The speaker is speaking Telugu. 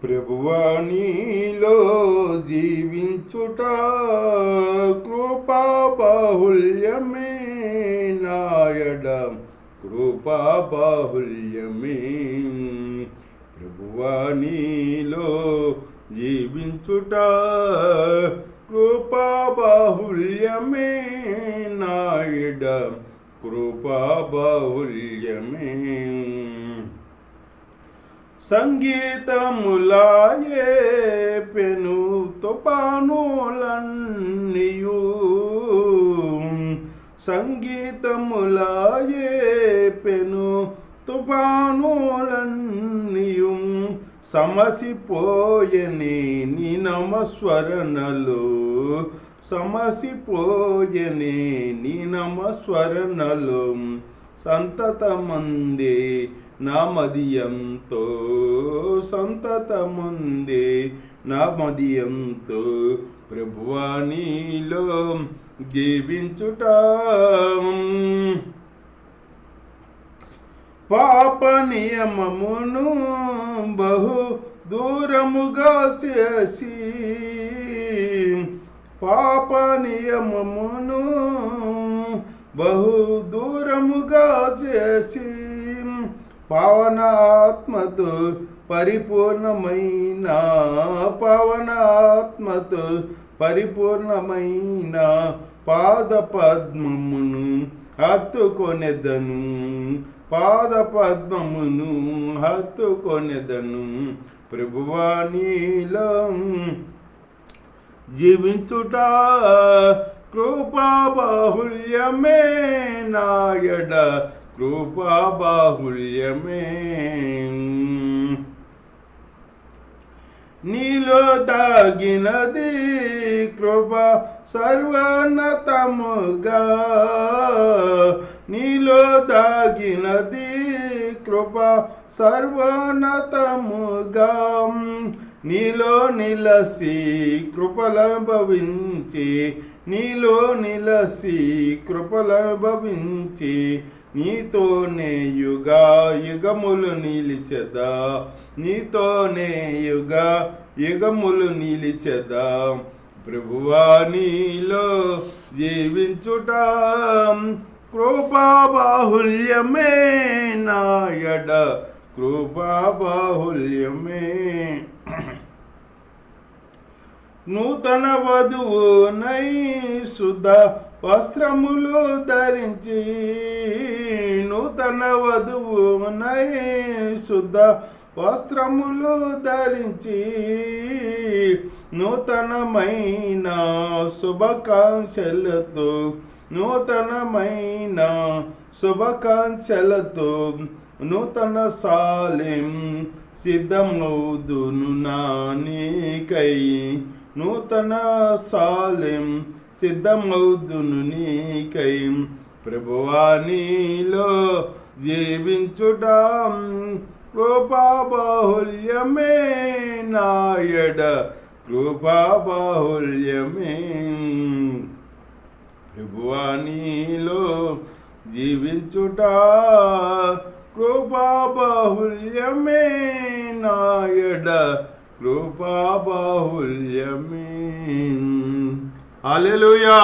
ప్రభువా నీలో జీవించుట కృపా బాహుల్యమే నాయడ కృపా బాహుల్యమే. ప్రభువా నీలో జీవించుట కృపా బాహుల్యమే నాయడ కృపా బాహుల్యమే. సంగీతములాయే పెను తుపానులన్నీయు సంగీతములాయే పెను తుపానులన్నీయు సమసిపోయని నీ నమస్వరణలు సమసిపోయని నీ నమస్వరణలు సంతతమందే నా మదియంతో సంతతముందే నా మదియంతో ప్రభువా నీలో జీవించుట పాప నియమమును బహు దూరముగా చేసి పాప నియమమును బహు దూరముగా చేసి పవన ఆత్మతో పరిపూర్ణమైన పవన ఆత్మతో పరిపూర్ణమైన పాద పద్మమును హత్తుకొనెదను పాద పద్మమును హత్తుకొనెదను. ప్రభువా నీలో జీవించుట కృపా బాహుల్యమే నాయడ కృపా బాహుల్యమే. నీలో దాగినది కృప సర్వోన్నతముగా నీలో దాగినది కృప సర్వోన్నతముగా నీలో నిలసి కృపలభవించి నీలో నిలసి కృపలభవించి నీతోనే యుగా యుగములు నిలిచెదా నీతోనే యుగా యుగములు నిలిచెదా. ప్రభువా నీలో జీవించుట కృపా బాహుల్యమే నాయడ కృపా బాహుల్యమే. నూతన వధువునై శుద్ధ వస్త్రములు ధరించి నూతన వధువునై శుద్ధ వస్త్రములు ధరించి నూతనమైన శుభాకాంక్షలతో నూతనమైన శుభాకాంక్షలతో నూతన సాలెం సిద్ధమౌదును నీకై నూతన సాలెం సిద్ధమౌదును నీకై. ప్రభువా నీలో జీవించుట కృపా బాహుల్యమే నాయడ కృపా బాహుల్యమే. ప్రభువా నీలో జీవించుట కృపా బాహుల్యమే నాయడ కృపా బాహుల్యమే. హల్లెలూయా.